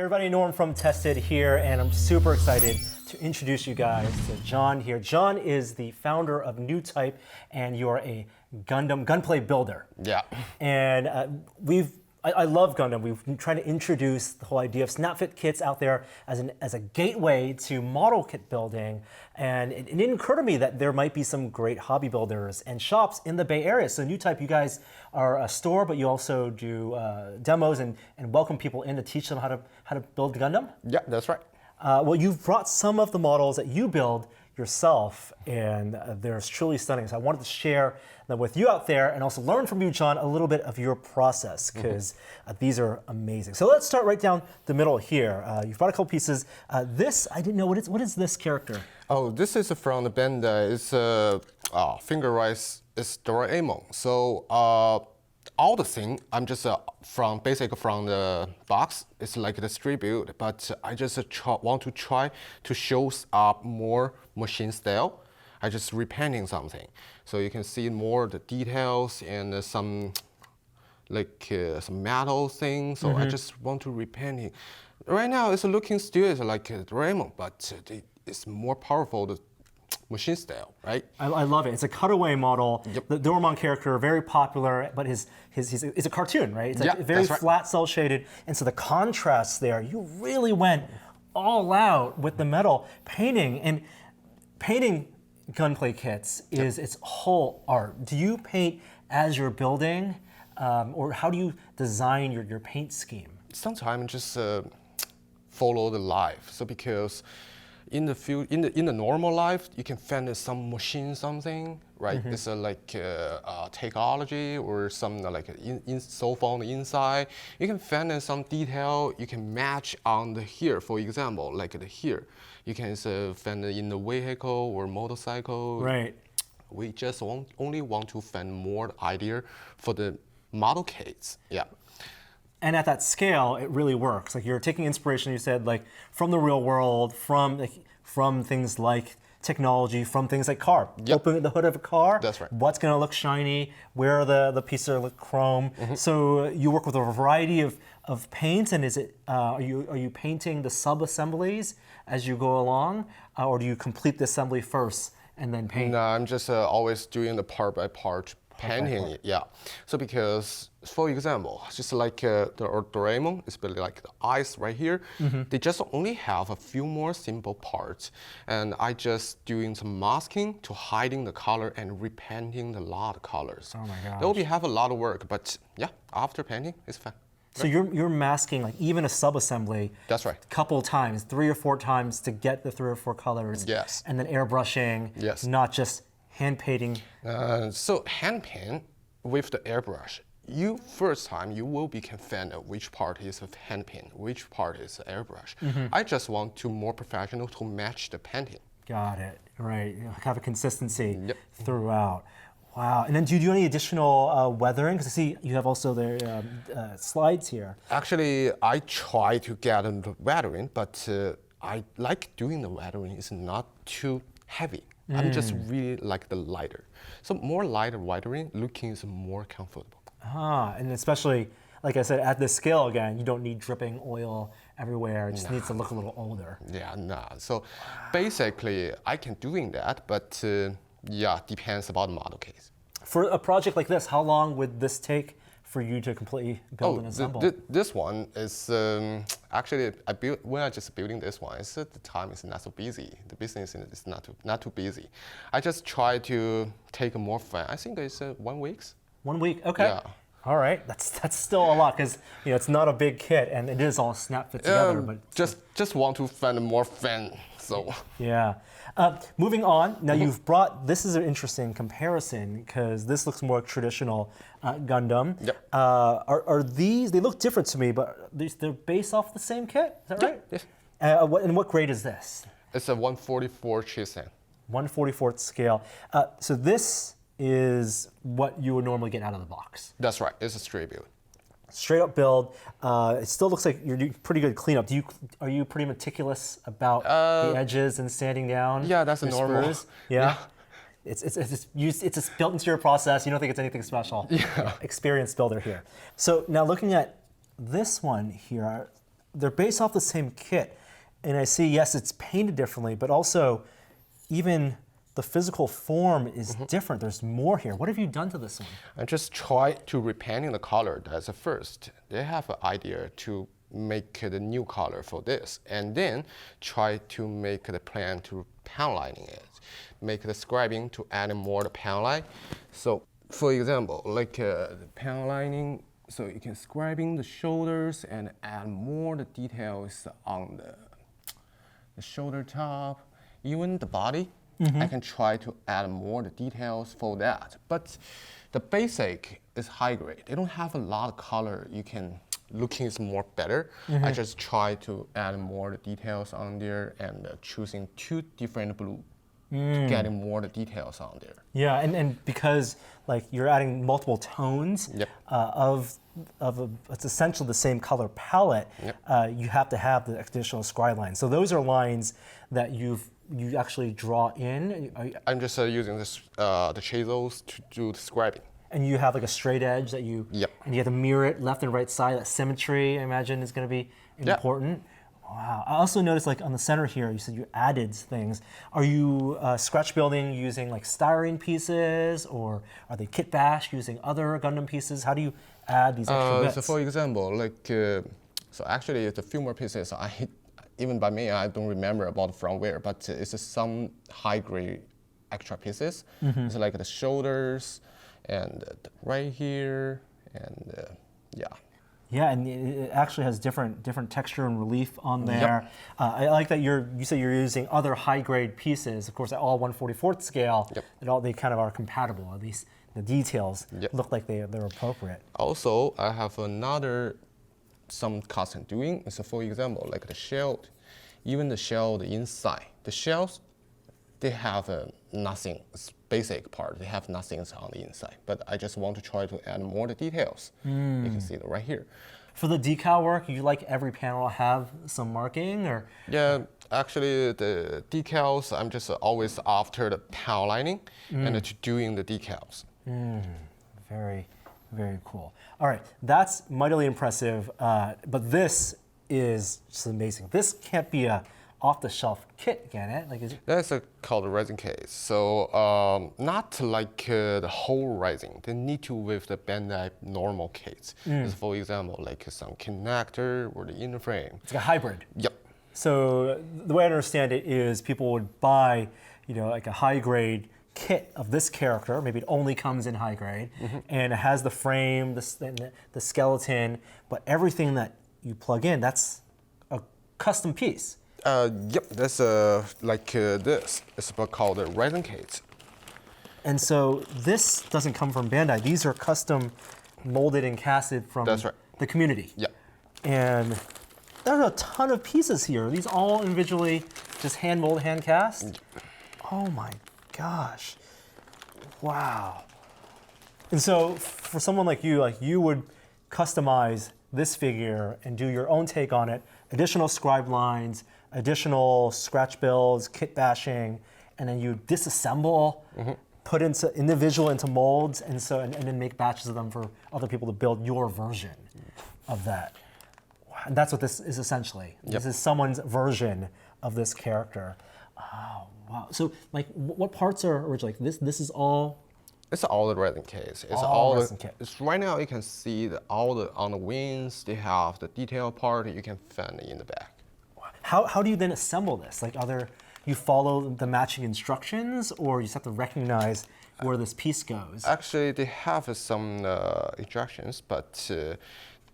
Hey everybody, Norm from Tested here, and I'm super excited to introduce you guys to John here. John is the founder of NewtypeHQ, and you're a Gundam gunplay builder. Yeah. And I love Gundam. We've been trying to introduce the whole idea of snap-fit kits out there as a gateway to model kit building. And it didn't occur to me that there might be some great hobby builders and shops in the Bay Area. So NewtypeHQ, you guys are a store, but you also do demos and welcome people in to teach them how to build Gundam. Yeah, that's right. Well, you've brought some of the models that you build yourself, and they're truly stunning. So I wanted to share them with you out there and also learn from you, John, a little bit of your process, because these are amazing. So let's start right down the middle here. You've brought a couple pieces. This, I didn't know, what is this character? Oh, this is from the band. It's finger rice. It's Doraemon. So all the thing, I'm just from the box. It's like the street build, but I just want to try to show up more machine style. I just repainting something, so you can see more the details and some some metal things. So I just want to repainting. Right now, it's looking still like Doraemon, but it's more powerful. The machine style, right? I love it. It's a cutaway model. Yep. The Doraemon character, very popular, but it's a cartoon, right? It's like very flat, cell shaded, and so the contrast there, you really went all out with the metal painting. And painting gunplay kits is its whole art. Do you paint as you're building, or how do you design your paint scheme? Sometimes just follow the life. So because in the normal life, you can find some machine something, right? It's like technology or some cell phone inside. You can find some detail. You can match on the here, for example, like the here. You can find in the vehicle or motorcycle. Right. We just only want to find more idea for the model kits. Yeah. And at that scale, it really works. Like you're taking inspiration, you said, like from the real world, from things like technology, from things like car. Yep. Open the hood of a car. That's right. What's going to look shiny? Where are the pieces look chrome? So you work with a variety of paints, and is it are you painting the sub assemblies as you go along, or do you complete the assembly first and then paint? No, I'm just always doing the part by part painting. Yeah. So because, for example, just like the Doraemon, it's like the eyes right here. They just only have a few more simple parts, and I just doing some masking to hiding the color and repainting a lot of colors. Oh my gosh. That will have a lot of work, but yeah, after painting, it's fun. So you're masking like even a sub-assembly. That's right. A couple times, 3 or 4 times to get the 3 or 4 colors. Yes. And then airbrushing. Yes. Not just hand painting. So hand paint with the airbrush. First time you will be confident which part is of hand paint, which part is airbrush. I just want to more professional to match the painting. Got it. Right. Have a consistency throughout. Wow. And then do you do any additional weathering? Because I see you have also the slides here. Actually, I try to get the weathering, but I like doing the weathering. It's not too heavy. I'm just really like the lighter. So more lighter weathering, looking is more comfortable. And especially, like I said, at this scale again, you don't need dripping oil everywhere. It just needs to look a little older. Yeah, no. So basically, I can doing that, but yeah, depends about the model case. For a project like this, how long would this take for you to completely build and assemble? This one is actually when I just building this one. It's the time is not so busy. The business is not too busy. I just try to take more fun. I think it's 1 week. 1 week. Okay. Yeah. All right. That's still a lot because it's not a big kit and it is all snap fit together. But just want to find more fun. So yeah. Moving on, now you've brought, this is an interesting comparison because this looks more traditional Gundam. Yep. Are these, they look different to me, but they're based off the same kit, is that right? Yes. And what grade is this? It's a 144 Chisan. 1/44th scale. So this is what you would normally get out of the box. That's right, it's a straight build. Straight up build. It still looks like you're doing pretty good cleanup. Are you pretty meticulous about the edges and sanding down? Yeah, that's normal. Spurs? Yeah. It's built into your process. You don't think it's anything special. Yeah. Experienced builder here. So now looking at this one here, they're based off the same kit. And I see, yes, it's painted differently, but also even the physical form is different. There's more here. What have you done to this one? I just try to repainting the color. That's the first. They have an idea to make the new color for this, and then try to make the plan to panel lining it. Make the scribing to add more the panel line. So, for example, like the panel lining, so you can scribing the shoulders and add more the details on the shoulder top, even the body. I can try to add more the details for that. But the basic is high grade. They don't have a lot of color. You can looking is more better. I just try to add more the details on there and choosing 2 different blue to getting more the details on there. Yeah, and because like you're adding multiple tones of it's essentially the same color palette, you have to have the additional scribe lines. So those are lines that you actually draw in. I'm just using this the chisels to do the scribing. And you have like a straight edge that you, and you have to mirror it left and right side. That symmetry, I imagine, is going to be important. Wow. I also noticed like on the center here, you said you added things. Are you scratch building using like styrene pieces, or are they kit bash using other Gundam pieces? How do you add these extra bits? So for example, like, so actually it's a few more pieces. Even by me, I don't remember about from where, but it's some high grade extra pieces. It's like the shoulders, and right here, and Yeah, and it actually has different texture and relief on there. I like that you say you're using other high grade pieces. Of course, at all 1/44th scale, they kind of are compatible. At least the details look like they're appropriate. Also, I have some custom doing. So for example, like the shell, even the shell, the inside, the shells, they have nothing. Basic part, they have nothing on the inside, but I just want to try to add more the details. You can see it right here. For the decal work, you like every panel to have some marking, or? Yeah, actually the decals, I'm just always after the panel lining and to doing the decals. Very, very cool. All right, that's mightily impressive, but this is just amazing. This can't be a off-the-shelf kit, can it? Like, is it? That's called a resin case. So not like the whole resin. They need to with the Bandai normal case. For example, like some connector or the inner frame. It's like a hybrid. Yep. So the way I understand it is people would buy, like a high-grade kit of this character. Maybe it only comes in high grade, and it has the frame, the skeleton, but everything that you plug in, that's a custom piece. Yep, that's like this. It's called a resin case. And so this doesn't come from Bandai. These are custom molded and casted from the community. Yeah. And there's a ton of pieces here. Are these all individually just hand molded, hand cast? Oh my gosh. Wow. And so for someone like you would customize this figure and do your own take on it, additional scribe lines, additional scratch builds, kit bashing, and then you disassemble, put individual into molds, and then make batches of them for other people to build your version of that. And that's what this is essentially. This is someone's version of this character. Oh, wow. So like what parts are original? Like this is all? It's all the resin case. It's all resin kit. Right now you can see on the wings, they have the detail part you can find in the back. How do you then assemble this? Like, you follow the matching instructions, or you just have to recognize where this piece goes? Actually, they have some instructions, but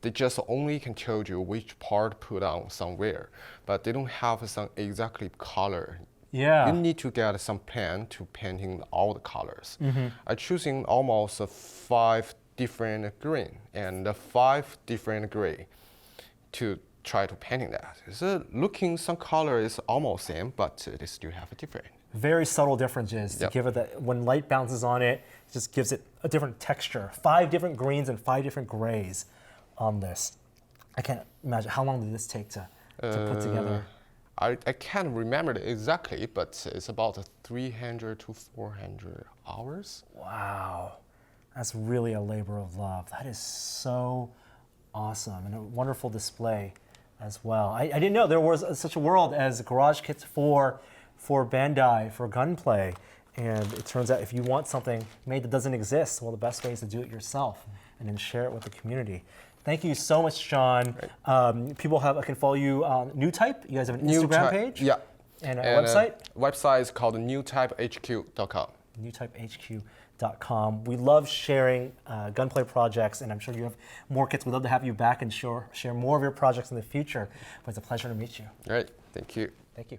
they just only can tell you which part put on somewhere, but they don't have some exactly color. Yeah. You need to get some plan to painting all the colors. I'm choosing almost 5 different green and 5 different gray to try to painting that. So looking some color is almost same, but they still have a different. Very subtle differences to give it that when light bounces on it, it just gives it a different texture. 5 different greens and 5 different grays on this. I can't imagine, how long did this take to put together? I can't remember it exactly, but it's about 300 to 400 hours. Wow, that's really a labor of love. That is so awesome and a wonderful display as well. I didn't know there was such a world as garage kits for Bandai, for gunplay. And it turns out if you want something made that doesn't exist, well, the best way is to do it yourself and then share it with the community. Thank you so much, Sean. People can follow you on Newtype. You guys have an Instagram page? Yeah. And a website? Website is called NewtypeHQ.com. NewtypeHQ.com. We love sharing gunplay projects, and I'm sure you have more kits. We'd love to have you back and share more of your projects in the future. But it's a pleasure to meet you. All right. Thank you. Thank you.